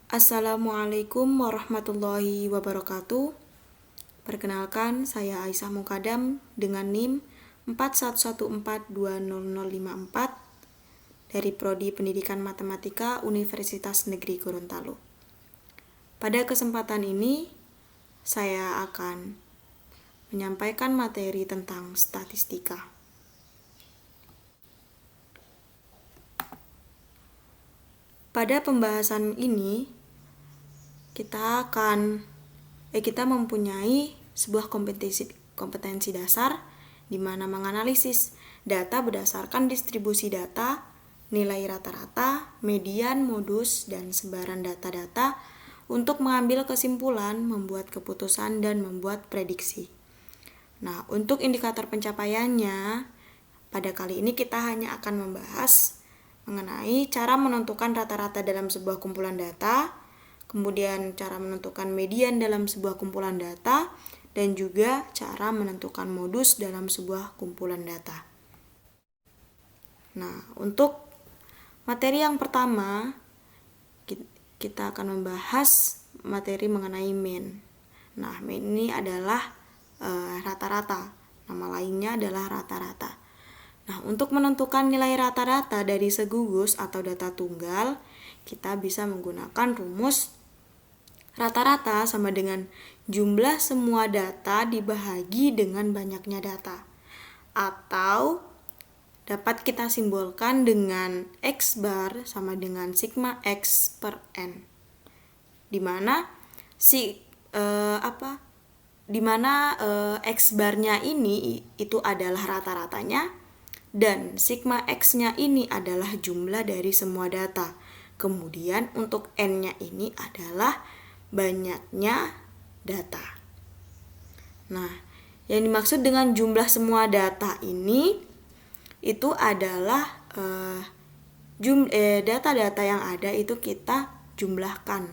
Assalamualaikum warahmatullahi wabarakatuh. Perkenalkan, saya Aisyah Mukadam dengan NIM 4114200054 dari Prodi Pendidikan Matematika Universitas Negeri Gorontalo. Pada kesempatan ini, saya akan menyampaikan materi tentang statistika. Pada pembahasan ini, kita mempunyai sebuah kompetensi dasar di mana menganalisis data berdasarkan distribusi data, nilai rata-rata, median, modus, dan sebaran data-data untuk mengambil kesimpulan, membuat keputusan, dan membuat prediksi. Nah, untuk indikator pencapaiannya, pada kali ini kita hanya akan membahas mengenai cara menentukan rata-rata dalam sebuah kumpulan data, kemudian cara menentukan median dalam sebuah kumpulan data, dan juga cara menentukan modus dalam sebuah kumpulan data. Nah, untuk materi yang pertama, kita akan membahas materi mengenai mean. Nah, mean ini adalah rata-rata. Nama lainnya adalah rata-rata. Nah, untuk menentukan nilai rata-rata dari segugus atau data tunggal, kita bisa menggunakan rumus rata-rata sama dengan jumlah semua data dibahagi dengan banyaknya data. Atau dapat kita simbolkan dengan X bar sama dengan sigma X per N. Di mana X barnya ini itu adalah rata-ratanya dan sigma X-nya ini adalah jumlah dari semua data. Kemudian untuk N-nya ini adalah banyaknya data. Nah, yang dimaksud dengan jumlah semua data ini itu adalah data-data yang ada itu kita jumlahkan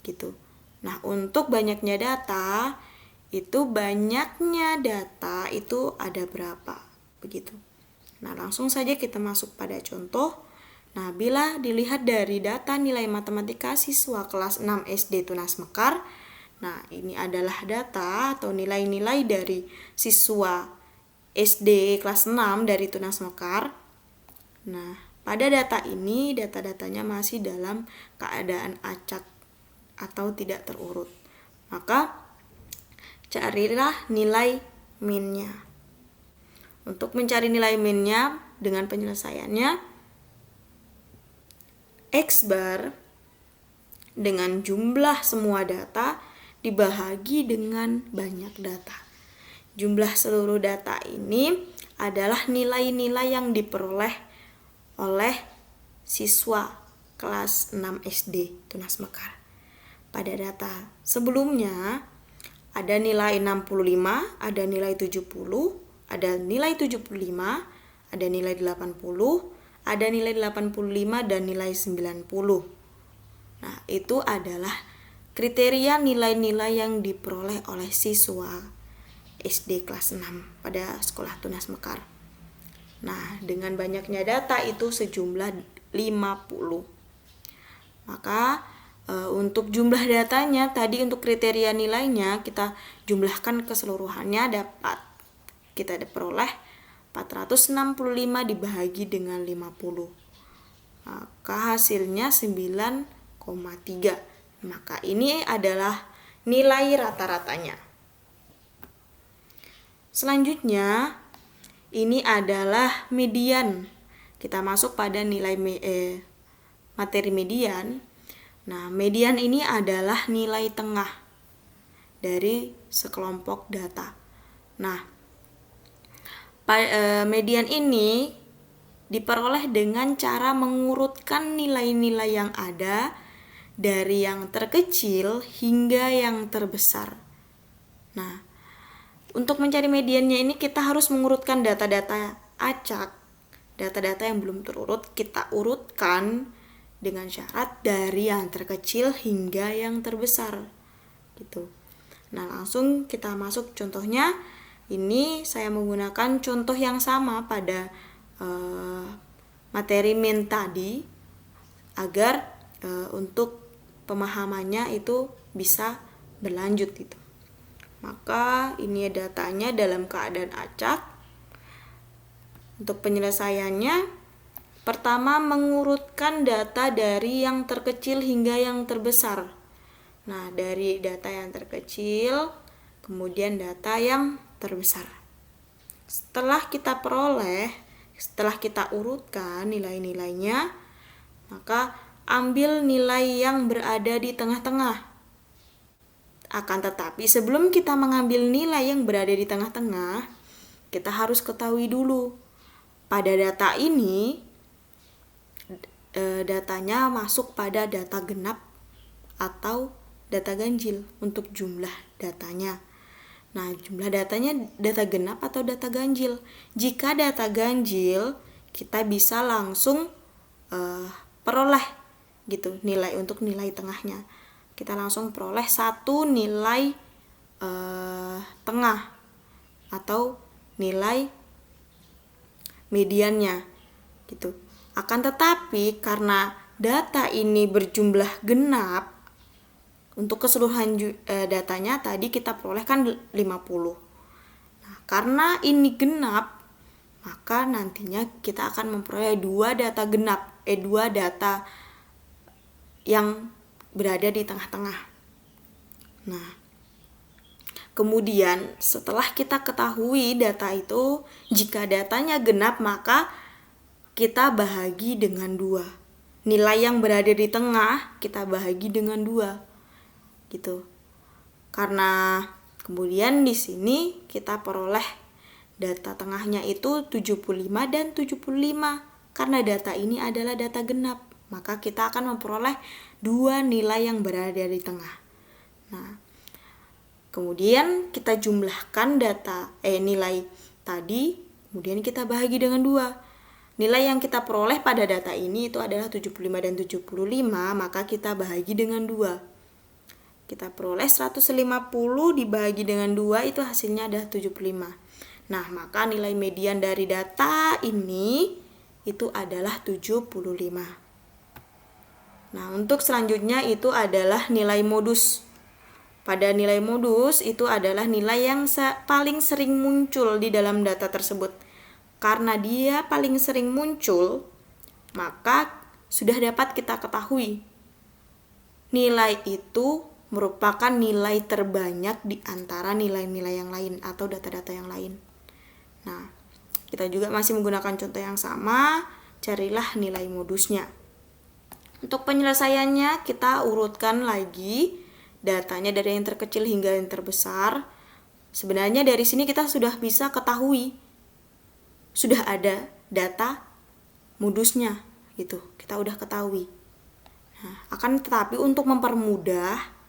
gitu. Nah, untuk banyaknya data itu ada berapa begitu. Nah, langsung saja kita masuk pada contoh. Nah, bila dilihat dari data nilai matematika siswa kelas 6 SD Tunas Mekar, nah ini adalah data atau nilai-nilai dari siswa SD kelas 6 dari Tunas Mekar. Nah, pada data ini, data-datanya masih dalam keadaan acak atau tidak terurut. Maka, carilah nilai min-nya. Untuk mencari nilai min-nya dengan penyelesaiannya, X bar dengan jumlah semua data dibahagi dengan banyak data. Jumlah seluruh data ini adalah nilai-nilai yang diperoleh oleh siswa kelas 6 SD Tunas Mekar. Pada data sebelumnya ada nilai 65, ada nilai 70, ada nilai 75, ada nilai 80, ada nilai 85 dan nilai 90. Nah, itu adalah kriteria nilai-nilai yang diperoleh oleh siswa SD kelas 6 pada sekolah Tunas Mekar. Nah, dengan banyaknya data itu sejumlah 50. Maka untuk jumlah datanya tadi untuk kriteria nilainya kita jumlahkan keseluruhannya kita peroleh 465 dibahagi dengan 50. Maka hasilnya 9,3. Maka ini adalah nilai rata-ratanya. Selanjutnya, ini adalah median. Kita masuk pada nilai materi median. Nah, median ini adalah nilai tengah dari sekelompok data. Nah, median ini diperoleh dengan cara mengurutkan nilai-nilai yang ada dari yang terkecil hingga yang terbesar. Nah, untuk mencari mediannya ini kita harus mengurutkan data-data acak. Data-data yang belum terurut kita urutkan dengan syarat dari yang terkecil hingga yang terbesar. Gitu. Nah, langsung kita masuk contohnya. Ini saya menggunakan contoh yang sama pada materi min tadi agar untuk pemahamannya itu bisa berlanjut gitu. Maka ini datanya dalam keadaan acak. Untuk penyelesaiannya, pertama mengurutkan data dari yang terkecil hingga yang terbesar. Nah, dari data yang terkecil, kemudian data yang terbesar. Setelah kita peroleh, setelah kita urutkan nilai-nilainya, maka ambil nilai yang berada di tengah-tengah. Akan tetapi sebelum kita mengambil nilai yang berada di tengah-tengah, kita harus ketahui dulu pada data ini datanya masuk pada data genap atau data ganjil untuk jumlah datanya. Nah, jumlah datanya data genap atau data ganjil. Jika data ganjil, kita bisa langsung peroleh gitu nilai untuk nilai tengahnya. Kita langsung peroleh satu nilai tengah atau nilai mediannya gitu. Akan tetapi karena data ini berjumlah genap, untuk keseluruhan datanya tadi kita peroleh kan 50. Nah, karena ini genap, maka nantinya kita akan memperoleh dua data yang berada di tengah-tengah. Nah, kemudian setelah kita ketahui data itu, jika datanya genap maka kita bahagi dengan 2. Nilai yang berada di tengah kita bahagi dengan 2. Gitu. Karena kemudian di sini kita peroleh data tengahnya itu 75 dan 75. Karena data ini adalah data genap, maka kita akan memperoleh 2 nilai yang berada di tengah. Nah, kemudian kita jumlahkan nilai tadi, kemudian kita bahagi dengan 2. Nilai yang kita peroleh pada data ini itu adalah 75 dan 75, maka kita bahagi dengan 2. Kita peroleh 150 dibagi dengan 2 itu hasilnya adalah 75. Nah, maka nilai median dari data ini itu adalah 75. Nah, untuk selanjutnya itu adalah nilai modus. Pada nilai modus itu adalah nilai yang paling sering muncul di dalam data tersebut. Karena dia paling sering muncul, maka sudah dapat kita ketahui nilai itu merupakan nilai terbanyak di antara nilai-nilai yang lain atau data-data yang lain. Nah, kita juga masih menggunakan contoh yang sama, carilah nilai modusnya. Untuk penyelesaiannya, kita urutkan lagi datanya dari yang terkecil hingga yang terbesar. Sebenarnya dari sini kita sudah bisa ketahui, sudah ada data modusnya gitu. Kita udah ketahui. Nah, akan tetapi untuk mempermudah,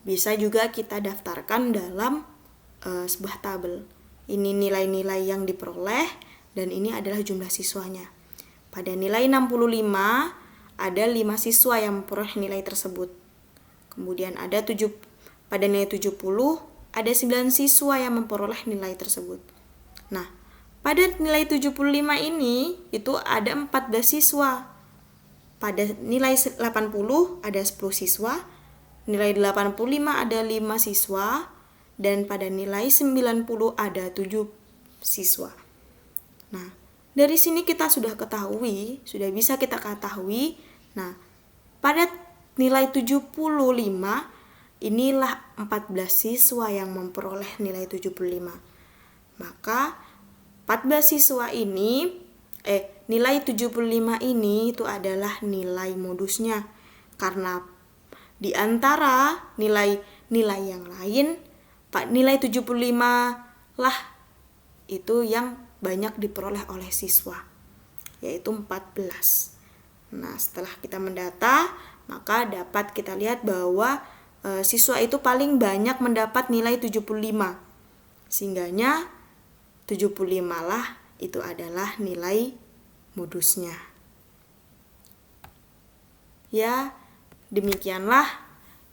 bisa juga kita daftarkan dalam sebuah tabel. Ini nilai-nilai yang diperoleh dan ini adalah jumlah siswanya. Pada nilai 65 ada 5 siswa yang memperoleh nilai tersebut. Kemudian pada nilai 70 ada 9 siswa yang memperoleh nilai tersebut. Nah, pada nilai 75 ini itu ada 14 siswa. Pada nilai 80 ada 10 siswa, nilai 85 ada 5 siswa, dan pada nilai 90 ada 7 siswa. Nah, dari sini kita sudah bisa kita ketahui. Nah, pada nilai 75 inilah 14 siswa yang memperoleh nilai 75. Maka 14 siswa ini nilai 75 ini itu adalah nilai modusnya. Karena di antara nilai-nilai yang lain, nilai 75 lah itu yang banyak diperoleh oleh siswa, yaitu 14. Nah, setelah kita mendata, maka dapat kita lihat bahwa siswa itu paling banyak mendapat nilai 75. Sehingganya 75 lah itu adalah nilai modusnya. Ya, demikianlah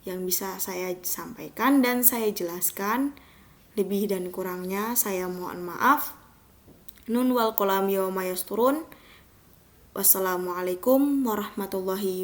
yang bisa saya sampaikan dan saya jelaskan. Lebih dan kurangnya saya mohon maaf. Nun wal qalam yawma yasturun. Wassalamualaikum warahmatullahi wabarakatuh.